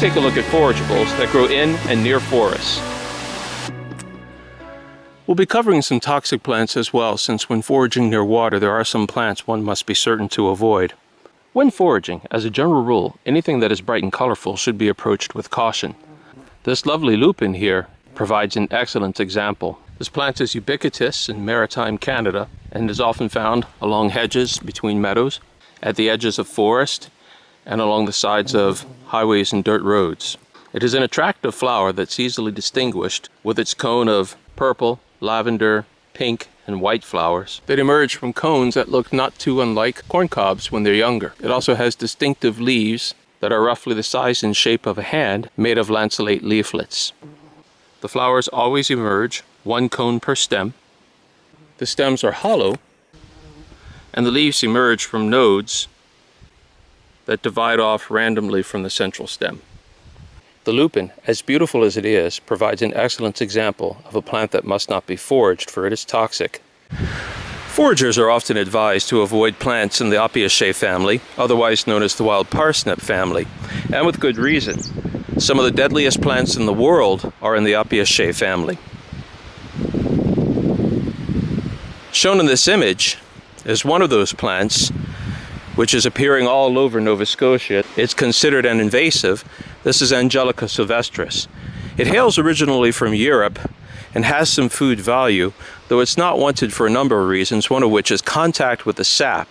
take a look at forageables that grow in and near forests. We'll be covering some toxic plants as well, since when foraging near water there are some plants one must be certain to avoid. When foraging, as a general rule, anything that is bright and colorful should be approached with caution. This lovely lupin here provides an excellent example. This plant is ubiquitous in maritime Canada and is often found along hedges, between meadows, at the edges of forest, and along the sides of highways and dirt roads. It is an attractive flower that's easily distinguished with its cone of purple, lavender, pink, and white flowers that emerge from cones that look not too unlike corn cobs when they're younger. It also has distinctive leaves that are roughly the size and shape of a hand, made of lanceolate leaflets. The flowers always emerge, one cone per stem. The stems are hollow, and the leaves emerge from nodes that divide off randomly from the central stem. The lupin, as beautiful as it is, provides an excellent example of a plant that must not be foraged, for it is toxic. Foragers are often advised to avoid plants in the Opiaceae family, otherwise known as the wild parsnip family, and with good reason. Some of the deadliest plants in the world are in the Opiaceae family. Shown in this image is one of those plants, which is appearing all over Nova Scotia. It's considered an invasive. This is Angelica sylvestris. It hails originally from Europe and has some food value, though it's not wanted for a number of reasons, one of which is contact with the sap.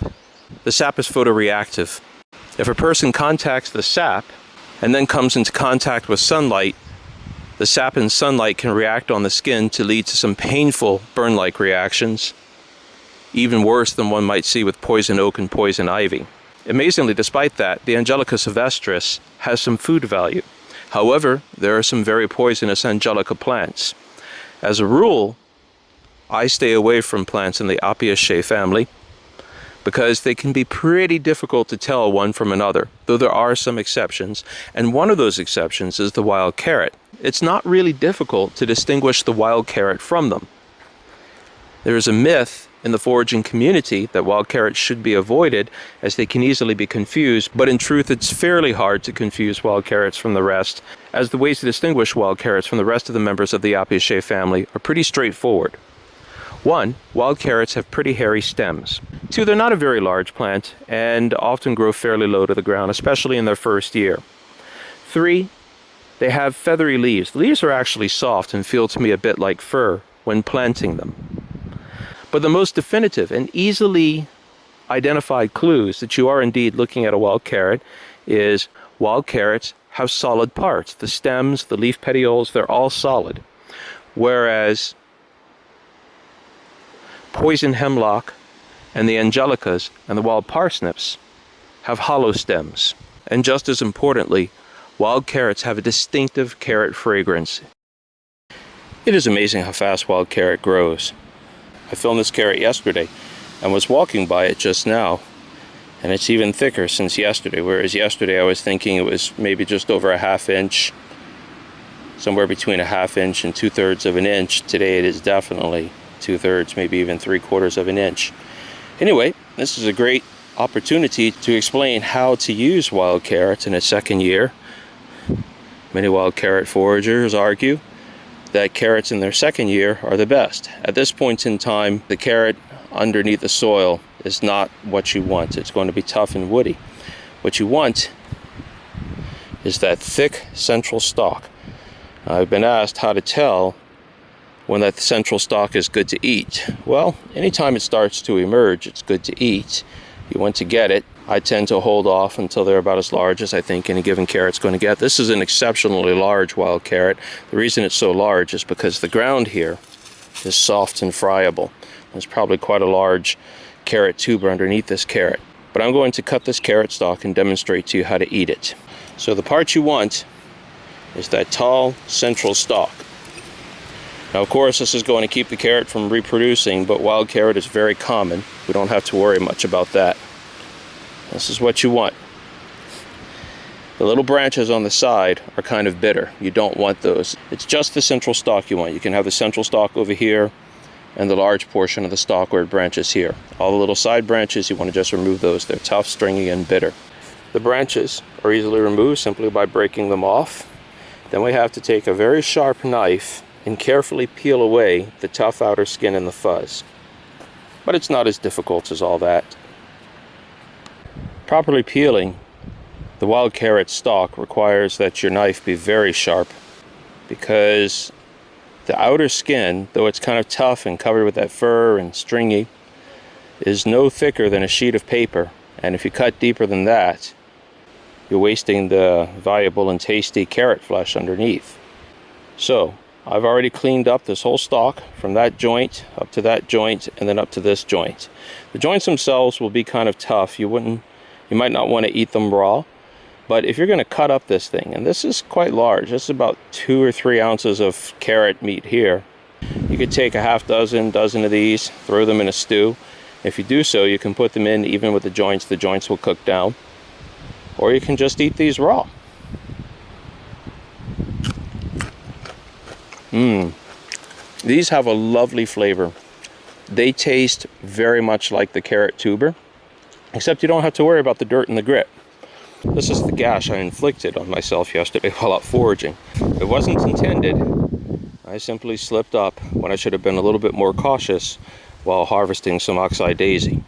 The sap is photoreactive. If a person contacts the sap and then comes into contact with sunlight, the sap and sunlight can react on the skin to lead to some painful burn-like reactions, even worse than one might see with poison oak and poison ivy. Amazingly, despite that, the Angelica sylvestris has some food value. However, there are some very poisonous Angelica plants. As a rule, I stay away from plants in the Opiaceae family because they can be pretty difficult to tell one from another, though there are some exceptions, and one of those exceptions is the wild carrot. It's not really difficult to distinguish the wild carrot from them. There is a myth in the foraging community that wild carrots should be avoided as they can easily be confused, but in truth it's fairly hard to confuse wild carrots from the rest, as the ways to distinguish wild carrots from the rest of the members of the Opiaceae family are pretty straightforward. 1. Wild carrots have pretty hairy stems. 2. They're not a very large plant and often grow fairly low to the ground, especially in their first year. 3. They have feathery leaves. The leaves are actually soft and feel to me a bit like fur when planting them. But the most definitive and easily identified clues that you are indeed looking at a wild carrot is wild carrots have solid parts. The stems, the leaf petioles, they're all solid. Whereas poison hemlock and the angelicas and the wild parsnips have hollow stems. And just as importantly, wild carrots have a distinctive carrot fragrance. It is amazing how fast wild carrot grows. I filmed this carrot yesterday and was walking by it just now, and it's even thicker since yesterday, whereas yesterday I was thinking it was maybe just over a half inch, somewhere between a half inch and 2/3 of an inch. Today it is definitely 2/3, maybe even 3/4 of an inch. Anyway, this is a great opportunity to explain how to use wild carrots in its second year. Many wild carrot foragers argue that carrots in their second year are the best. At this point in time, the carrot underneath the soil is not what you want. It's going to be tough and woody. What you want is that thick central stalk. I've been asked how to tell when that central stalk is good to eat. Well, anytime it starts to emerge, it's good to eat. You want to get it. I tend to hold off until they're about as large as I think any given carrot's going to get. This is an exceptionally large wild carrot. The reason it's so large is because the ground here is soft and friable. There's probably quite a large carrot tuber underneath this carrot. But I'm going to cut this carrot stalk and demonstrate to you how to eat it. So the part you want is that tall central stalk. Now, of course, this is going to keep the carrot from reproducing, but wild carrot is very common. We don't have to worry much about that. This is what you want. The little branches on the side are kind of bitter. You don't want those. It's just the central stalk you want. You can have the central stalk over here and the large portion of the stalk where it branches here. All the little side branches, you want to just remove those. They're tough, stringy, and bitter. The branches are easily removed simply by breaking them off. Then we have to take a very sharp knife and carefully peel away the tough outer skin and the fuzz. But it's not as difficult as all that. Properly peeling the wild carrot stalk requires that your knife be very sharp, because the outer skin, though it's kind of tough and covered with that fur and stringy, is no thicker than a sheet of paper. And if you cut deeper than that, you're wasting the valuable and tasty carrot flesh underneath. So I've already cleaned up this whole stalk from that joint up to that joint and then up to this joint. The joints themselves will be kind of tough. You might not want to eat them raw, but if you're going to cut up this thing, and this is quite large, this is about 2 or 3 ounces of carrot meat here. You could take a half dozen of these, throw them in a stew. If you do so, you can put them in even with the joints will cook down. Or you can just eat these raw. These have a lovely flavor. They taste very much like the carrot tuber, except you don't have to worry about the dirt and the grit. This is the gash I inflicted on myself yesterday while out foraging. It wasn't intended. I simply slipped up when I should have been a little bit more cautious while harvesting some Oxeye daisy.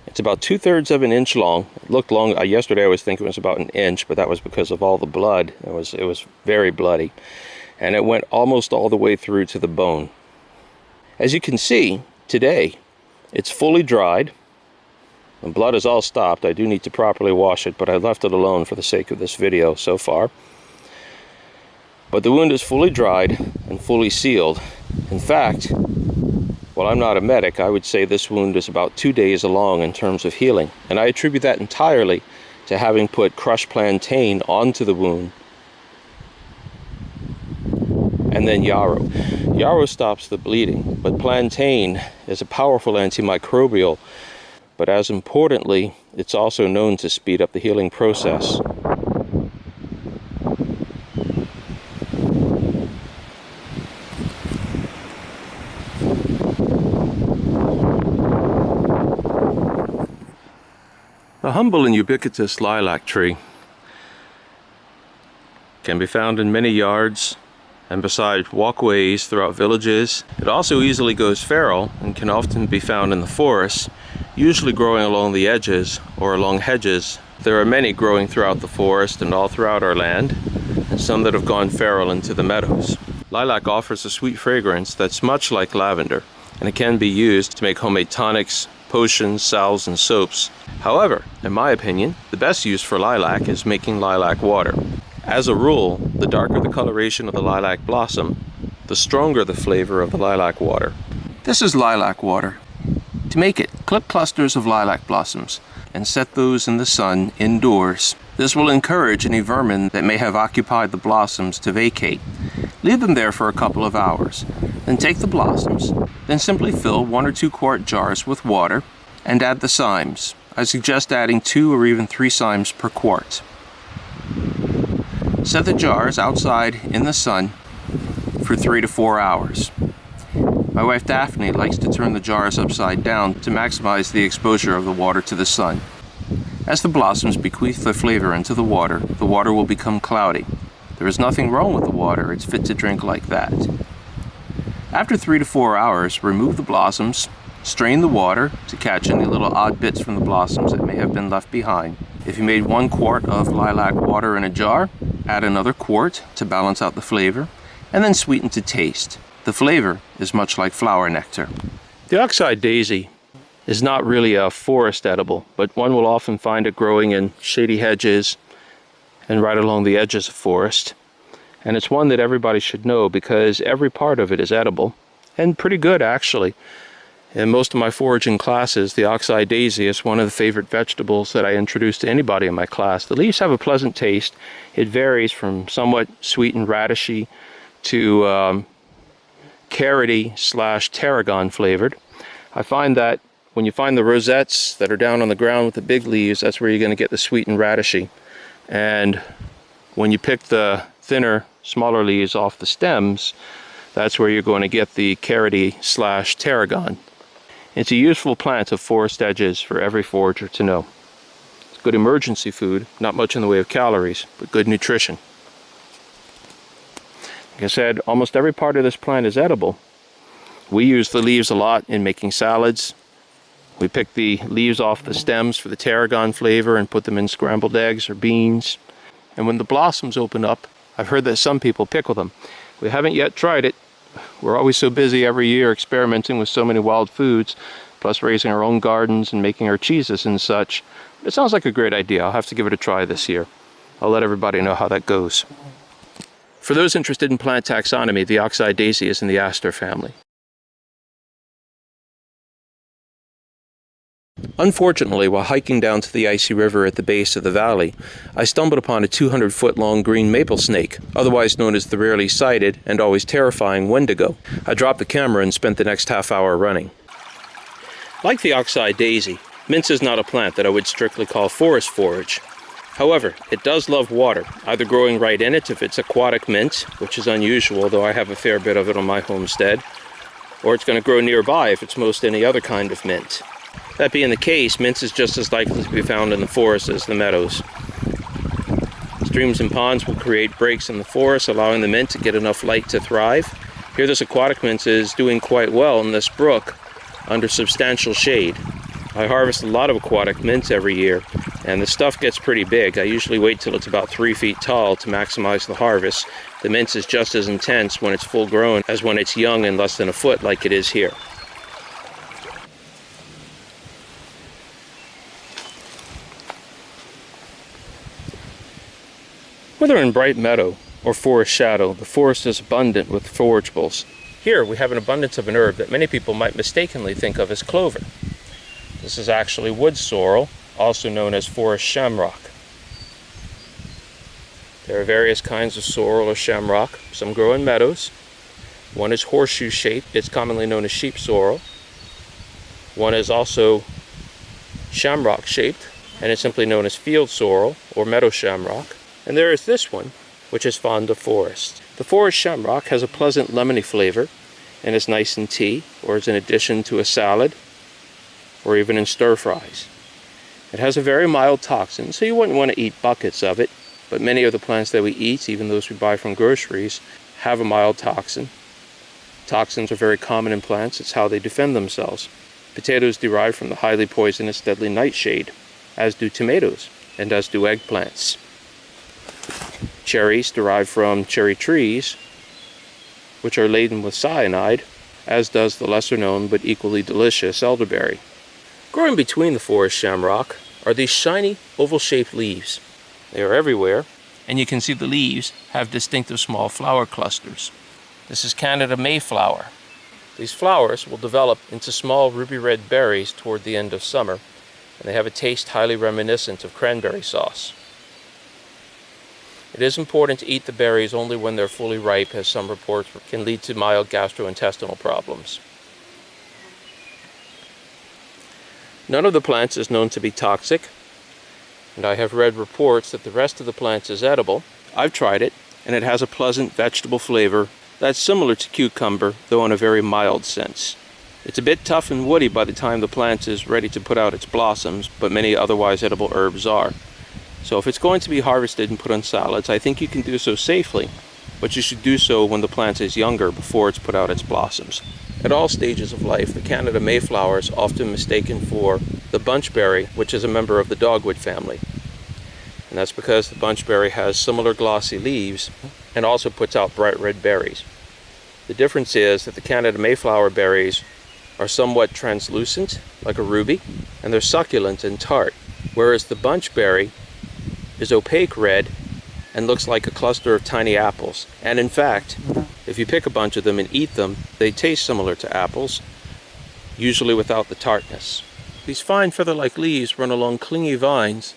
It's about 2/3 of an inch long. It looked long. Yesterday I was thinking it was about an inch, but that was because of all the blood. It was very bloody. And it went almost all the way through to the bone. As you can see, today, it's fully dried. The blood is all stopped. I do need to properly wash it, but I left it alone for the sake of this video so far. But the wound is fully dried and fully sealed. In fact, while I'm not a medic, I would say this wound is about 2 days along in terms of healing. And I attribute that entirely to having put crushed plantain onto the wound. And then yarrow. Yarrow stops the bleeding, but plantain is a powerful antimicrobial. But as importantly, it's also known to speed up the healing process. The humble and ubiquitous lilac tree can be found in many yards and beside walkways throughout villages. It also easily goes feral and can often be found in the forests, usually growing along the edges or along hedges. There are many growing throughout the forest and all throughout our land, and some that have gone feral into the meadows. Lilac offers a sweet fragrance that's much like lavender, and it can be used to make homemade tonics, potions, salves, and soaps. However, in my opinion, the best use for lilac is making lilac water. As a rule, the darker the coloration of the lilac blossom, the stronger the flavor of the lilac water. This is lilac water. To make it, clip clusters of lilac blossoms and set those in the sun indoors. This will encourage any vermin that may have occupied the blossoms to vacate. Leave them there for a couple of hours. Then take the blossoms. Then simply fill 1 or 2 quart jars with water and add the cymes. I suggest adding 2 or even 3 cymes per quart. Set the jars outside in the sun for 3 to 4 hours. My wife Daphne likes to turn the jars upside down to maximize the exposure of the water to the sun. As the blossoms bequeath their flavor into the water will become cloudy. There is nothing wrong with the water, it's fit to drink like that. After 3 to 4 hours, remove the blossoms, strain the water to catch any little odd bits from the blossoms that may have been left behind. If you made 1 quart of lilac water in a jar, add another quart to balance out the flavor, and then sweeten to taste. The flavor is much like flower nectar. The Oxeye daisy is not really a forest edible, but one will often find it growing in shady hedges and right along the edges of forest. And it's one that everybody should know because every part of it is edible, and pretty good actually. In most of my foraging classes, the Oxeye daisy is one of the favorite vegetables that I introduce to anybody in my class. The leaves have a pleasant taste. It varies from somewhat sweet and radishy to carroty / tarragon flavored. I find that when you find the rosettes that are down on the ground with the big leaves, that's where you're going to get the sweet and radishy. And when you pick the thinner, smaller leaves off the stems, that's where you're going to get the carroty / tarragon. It's a useful plant of forest edges for every forager to know. Good emergency food, not much in the way of calories, but good nutrition. Like I said, almost every part of this plant is edible. We use the leaves a lot in making salads. We pick the leaves off the stems for the tarragon flavor and put them in scrambled eggs or beans. And when the blossoms open up, I've heard that some people pickle them. We haven't yet tried it. We're always so busy every year experimenting with so many wild foods, plus raising our own gardens and making our cheeses and such. It sounds like a great idea. I'll have to give it a try this year. I'll let everybody know how that goes. For those interested in plant taxonomy, the Oxeye daisy is in the aster family. Unfortunately, while hiking down to the icy river at the base of the valley, I stumbled upon a 200-foot-long green maple snake, otherwise known as the rarely sighted and always terrifying Wendigo. I dropped the camera and spent the next half hour running. Like the Oxeye daisy, mint is not a plant that I would strictly call forest forage. However, it does love water, either growing right in it if it's aquatic mint, which is unusual, though I have a fair bit of it on my homestead, or it's going to grow nearby if it's most any other kind of mint. That being the case, mint is just as likely to be found in the forest as the meadows. Streams and ponds will create breaks in the forest, allowing the mint to get enough light to thrive. Here this aquatic mint is doing quite well in this brook under substantial shade. I harvest a lot of aquatic mint every year, and the stuff gets pretty big. I usually wait till it's about 3 feet tall to maximize the harvest. The mint is just as intense when it's full grown as when it's young and less than a foot like it is here. Whether in bright meadow or forest shadow, the forest is abundant with forageables. Here we have an abundance of an herb that many people might mistakenly think of as clover. This is actually wood sorrel, also known as forest shamrock. There are various kinds of sorrel or shamrock. Some grow in meadows. One is horseshoe-shaped. It's commonly known as sheep sorrel. One is also shamrock-shaped, and it's simply known as field sorrel or meadow shamrock. And there is this one, which is fond of forest. The forest shamrock has a pleasant lemony flavor and is nice in tea, or as an addition to a salad, or even in stir-fries. It has a very mild toxin, so you wouldn't want to eat buckets of it, but many of the plants that we eat, even those we buy from groceries, have a mild toxin. Toxins are very common in plants. It's how they defend themselves. Potatoes derive from the highly poisonous deadly nightshade, as do tomatoes, and as do eggplants. Cherries derive from cherry trees, which are laden with cyanide, as does the lesser-known but equally delicious elderberry. Growing between the forest shamrock are these shiny, oval-shaped leaves. They are everywhere, and you can see the leaves have distinctive small flower clusters. This is Canada Mayflower. These flowers will develop into small ruby-red berries toward the end of summer, and they have a taste highly reminiscent of cranberry sauce. It is important to eat the berries only when they're fully ripe, as some reports can lead to mild gastrointestinal problems. None of the plants is known to be toxic, and I have read reports that the rest of the plants is edible. I've tried it, and it has a pleasant vegetable flavor that's similar to cucumber, though in a very mild sense. It's a bit tough and woody by the time the plant is ready to put out its blossoms, but many otherwise edible herbs are. So if it's going to be harvested and put on salads, I think you can do so safely, but you should do so when the plant is younger before it's put out its blossoms. At all stages of life, the Canada Mayflower is often mistaken for the bunchberry, which is a member of the dogwood family. And that's because the bunchberry has similar glossy leaves and also puts out bright red berries. The difference is that the Canada Mayflower berries are somewhat translucent, like a ruby, and they're succulent and tart, whereas the bunchberry is opaque red and looks like a cluster of tiny apples. And in fact, if you pick a bunch of them and eat them, they taste similar to apples, usually without the tartness. These fine feather-like leaves run along clingy vines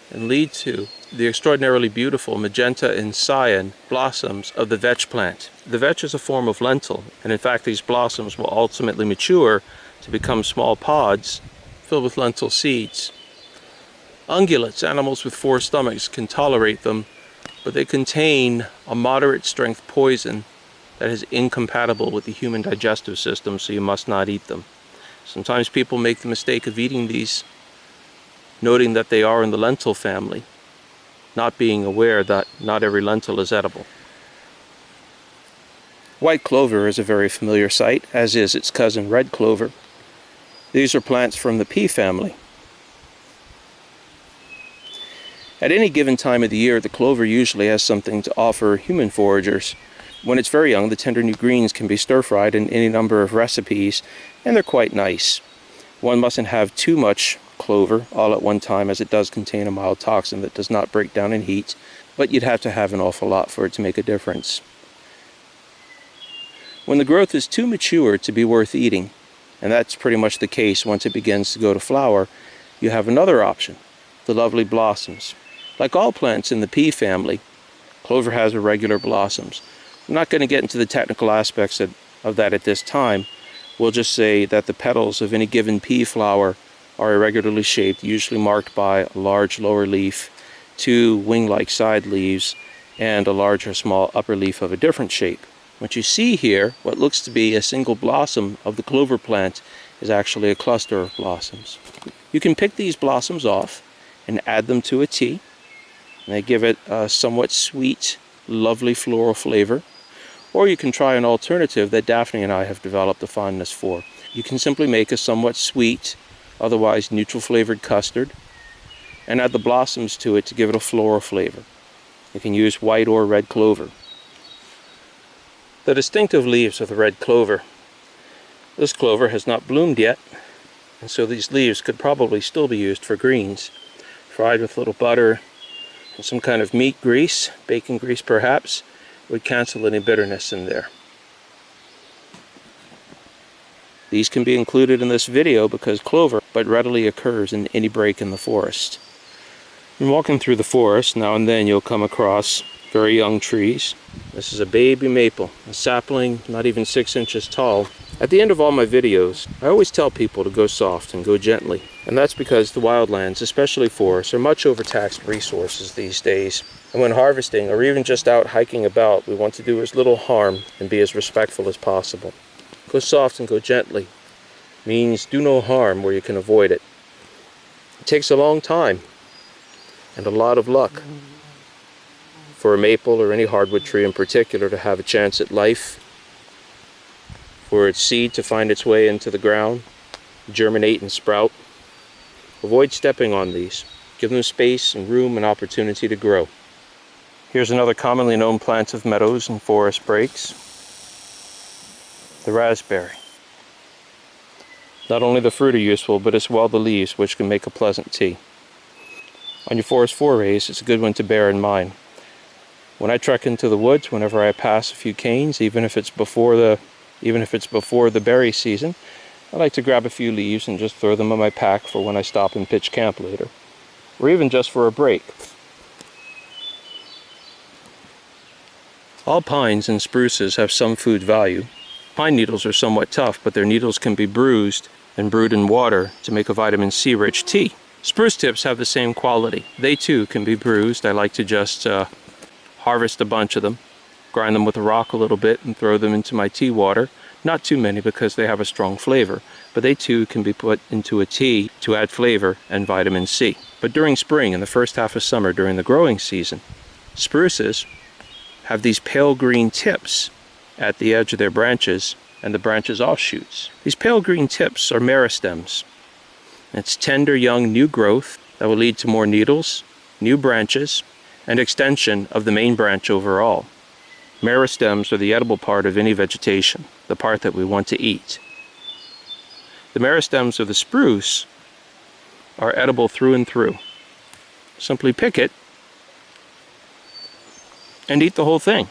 and lead to the extraordinarily beautiful magenta and cyan blossoms of the vetch plant. The vetch is a form of lentil, and in fact these blossoms will ultimately mature to become small pods filled with lentil seeds. Ungulates, animals with 4 stomachs, can tolerate them, but they contain a moderate strength poison that is incompatible with the human digestive system, so you must not eat them. Sometimes people make the mistake of eating these noting that they are in the lentil family, not being aware that not every lentil is edible. White clover is a very familiar sight, as is its cousin red clover. These are plants from the pea family. At any given time of the year, the clover usually has something to offer human foragers. When it's very young, the tender new greens can be stir-fried in any number of recipes, and they're quite nice. One mustn't have too much clover all at one time, as it does contain a mild toxin that does not break down in heat, but you'd have to have an awful lot for it to make a difference. When the growth is too mature to be worth eating, and that's pretty much the case once it begins to go to flower, you have another option, the lovely blossoms. Like all plants in the pea family, clover has irregular blossoms. I'm not going to get into the technical aspects of that at this time. We'll just say that the petals of any given pea flower are irregularly shaped, usually marked by a large lower leaf, two wing-like side leaves, and a large or small upper leaf of a different shape. What you see here, what looks to be a single blossom of the clover plant, is actually a cluster of blossoms. You can pick these blossoms off and add them to a tea, and they give it a somewhat sweet, lovely floral flavor. Or you can try an alternative that Daphne and I have developed a fondness for. You can simply make a somewhat sweet, otherwise neutral flavored custard, and add the blossoms to it to give it a floral flavor. You can use white or red clover. The distinctive leaves of the red clover. This clover has not bloomed yet, and so these leaves could probably still be used for greens, fried with a little butter and some kind of meat grease, bacon grease perhaps, would cancel any bitterness in there. These can be included in this video because clover but readily occurs in any break in the forest. When walking through the forest, now and then you'll come across very young trees. This is a baby maple, a sapling not even 6 inches tall. At the end of all my videos, I always tell people to go soft and go gently. And that's because the wildlands, especially forests, are much overtaxed resources these days. And when harvesting, or even just out hiking about, we want to do as little harm and be as respectful as possible. Go soft and go gently means do no harm where you can avoid it. It takes a long time and a lot of luck for a maple or any hardwood tree in particular to have a chance at life, for its seed to find its way into the ground, germinate and sprout. Avoid stepping on these. Give them space and room and opportunity to grow. Here's another commonly known plant of meadows and forest breaks, the raspberry. Not only the fruit are useful, but as well the leaves, which can make a pleasant tea. On your forest forays, it's a good one to bear in mind. When I trek into the woods, whenever I pass a few canes, even if it's before the berry season, I like to grab a few leaves and just throw them in my pack for when I stop and pitch camp later, or even just for a break. All pines and spruces have some food value. Pine needles are somewhat tough, but their needles can be bruised and brewed in water to make a vitamin C rich tea. Spruce tips have the same quality. They too can be bruised. I like to just harvest a bunch of them, grind them with a rock a little bit, and throw them into my tea water. Not too many because they have a strong flavor, but they too can be put into a tea to add flavor and vitamin C. But during spring and the first half of summer, during the growing season, spruces have these pale green tips at the edge of their branches and the branches offshoots. These pale green tips are meristems. It's tender young new growth that will lead to more needles, new branches, and extension of the main branch overall. Meristems are the edible part of any vegetation, the part that we want to eat. The meristems of the spruce are edible through and through. Simply pick it and eat the whole thing.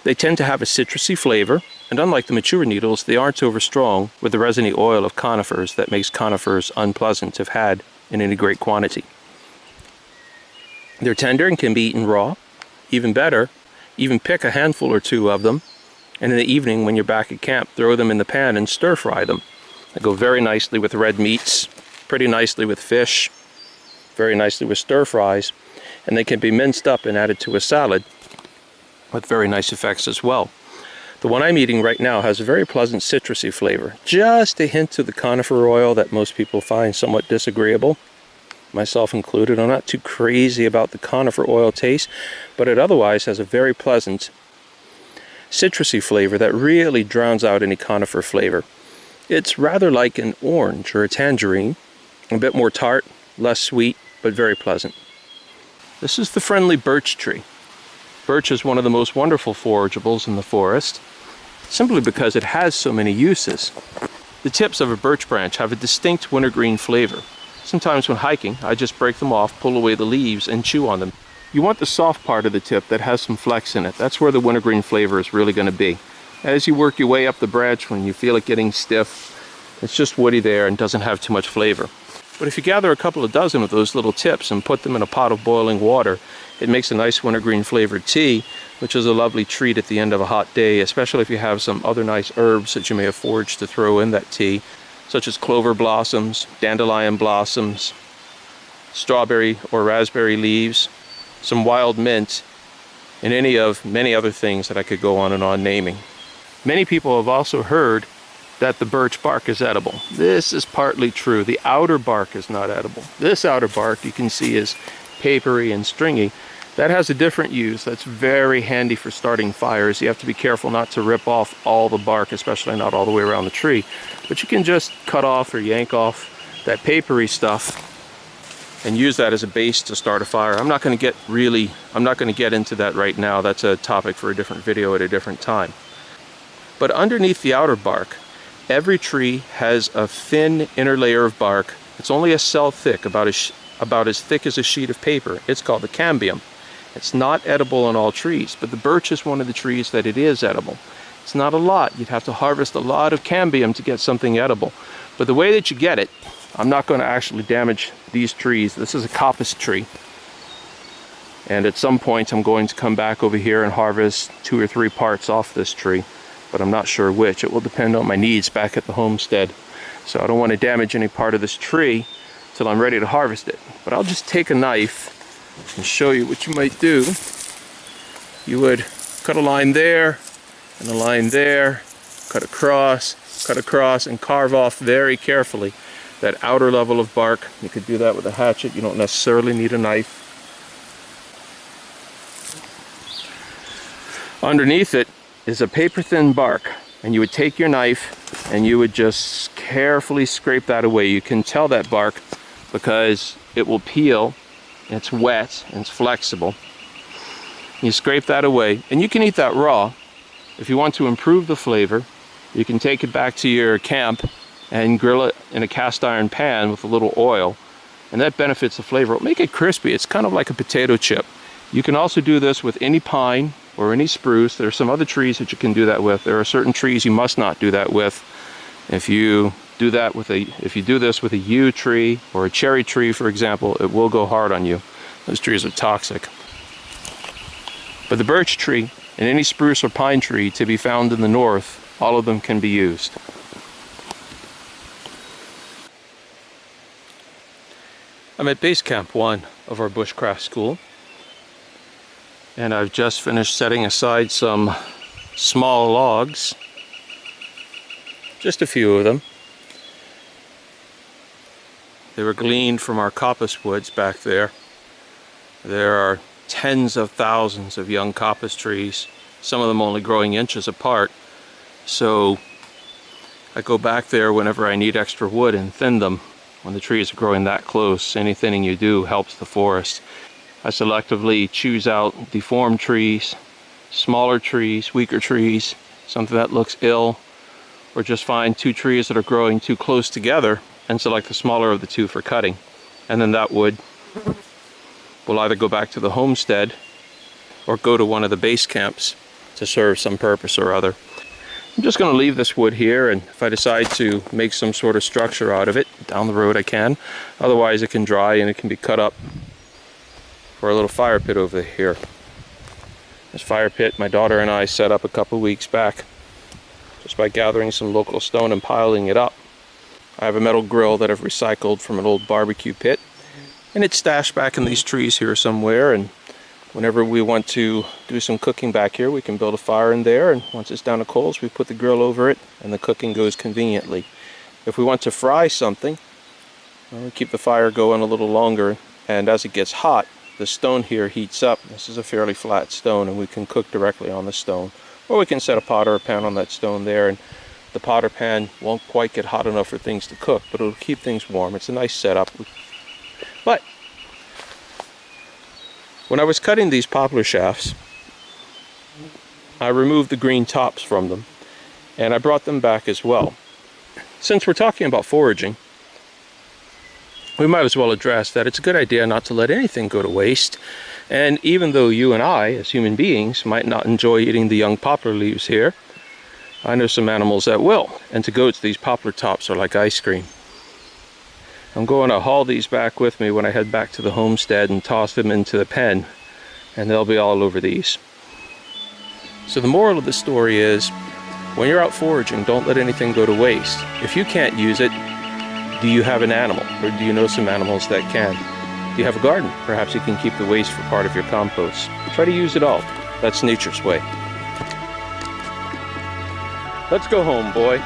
They tend to have a citrusy flavor, and unlike the mature needles, they aren't overstrong with the resiny oil of conifers that makes conifers unpleasant if had in any great quantity. They're tender and can be eaten raw. Even better, even pick a handful or two of them, and in the evening when you're back at camp, throw them in the pan and stir fry them. They go very nicely with red meats, pretty nicely with fish, very nicely with stir fries, and they can be minced up and added to a salad with very nice effects as well. The one I'm eating right now has a very pleasant citrusy flavor, just a hint of the conifer oil that most people find somewhat disagreeable. myself included. I'm not too crazy about the conifer oil taste, but it otherwise has a very pleasant citrusy flavor that really drowns out any conifer flavor. It's rather like an orange or a tangerine, a bit more tart, less sweet, but very pleasant. This is the friendly birch tree. Birch is one of the most wonderful forageables in the forest, simply because it has so many uses. The tips of a birch branch have a distinct wintergreen flavor. Sometimes when hiking, I just break them off, pull away the leaves, and chew on them. You want the soft part of the tip that has some flex in it. That's where the wintergreen flavor is really going to be. As you work your way up the branch, when you feel it getting stiff, it's just woody there and doesn't have too much flavor. But if you gather a couple of dozen of those little tips and put them in a pot of boiling water, it makes a nice wintergreen flavored tea, which is a lovely treat at the end of a hot day, especially if you have some other nice herbs that you may have foraged to throw in that tea, such as clover blossoms, dandelion blossoms, strawberry or raspberry leaves, some wild mint, and any of many other things that I could go on and on naming. Many people have also heard that the birch bark is edible. This is partly true. The outer bark is not edible. This outer bark you can see is papery and stringy. That has a different use. That's very handy for starting fires. You have to be careful not to rip off all the bark, especially not all the way around the tree. But you can just cut off or yank off that papery stuff and use that as a base to start a fire. I'm not going to get into that right now. That's a topic for a different video at a different time. But underneath the outer bark, every tree has a thin inner layer of bark. It's only a cell thick, about as thick as a sheet of paper. It's called the cambium. It's not edible on all trees, but the birch is one of the trees that it is edible. It's not a lot. You'd have to harvest a lot of cambium to get something edible. But the way that you get it, I'm not going to actually damage these trees. This is a coppice tree. And at some point I'm going to come back over here and harvest 2 or 3 parts off this tree, but I'm not sure which. It will depend on my needs back at the homestead. So I don't want to damage any part of this tree till I'm ready to harvest it. But I'll just take a knife and show you what you might do. You would cut a line there and a line there, cut across, and carve off very carefully that outer level of bark. You could do that with a hatchet. You don't necessarily need a knife. Underneath it is a paper thin bark, and you would take your knife and you would just carefully scrape that away. You can tell that bark because it will peel. It's wet and it's flexible. You scrape that away, and you can eat that raw. If you want to improve the flavor, you can take it back to your camp and grill it in a cast iron pan with a little oil, and that benefits the flavor. It'll make it crispy. It's kind of like a potato chip. You can also do this with any pine or any spruce. There are some other trees that you can do that with. There are certain trees you must not do that with. If you do this with a yew tree or a cherry tree, for example, it will go hard on you. Those trees are toxic. But the birch tree and any spruce or pine tree to be found in the north, all of them can be used. I'm at base camp 1 of our bushcraft school, and I've just finished setting aside some small logs, just a few of them. They were gleaned from our coppice woods back there. There are tens of thousands of young coppice trees, some of them only growing inches apart. So I go back there whenever I need extra wood and thin them when the trees are growing that close. Any thinning you do helps the forest. I selectively choose out deformed trees, smaller trees, weaker trees, something that looks ill, or just find 2 trees that are growing too close together and select the smaller of the 2 for cutting. And then that wood will either go back to the homestead or go to one of the base camps to serve some purpose or other. I'm just going to leave this wood here, and if I decide to make some sort of structure out of it down the road I can. Otherwise it can dry and it can be cut up for a little fire pit over here. This fire pit my daughter and I set up a couple weeks back just by gathering some local stone and piling it up. I have a metal grill that I've recycled from an old barbecue pit, and it's stashed back in these trees here somewhere, and whenever we want to do some cooking back here, we can build a fire in there, and once it's down to coals, we put the grill over it and the cooking goes conveniently. If we want to fry something, Well, we keep the fire going a little longer, and as it gets hot, the stone here heats up. This is a fairly flat stone, and we can cook directly on the stone. Or we can set a pot or a pan on that stone there, and the pot or pan won't quite get hot enough for things to cook, but it'll keep things warm. It's a nice setup. But when I was cutting these poplar shafts, I removed the green tops from them, and I brought them back as well. Since we're talking about foraging, we might as well address that it's a good idea not to let anything go to waste. And even though you and I, as human beings, might not enjoy eating the young poplar leaves here, I know some animals that will. And to goats, these poplar tops are like ice cream. I'm going to haul these back with me when I head back to the homestead and toss them into the pen, and they'll be all over these. So the moral of the story is, when you're out foraging, don't let anything go to waste. If you can't use it, do you have an animal? Or do you know some animals that can? Do you have a garden? Perhaps you can keep the waste for part of your compost. Try to use it all. That's nature's way. Let's go home, boy.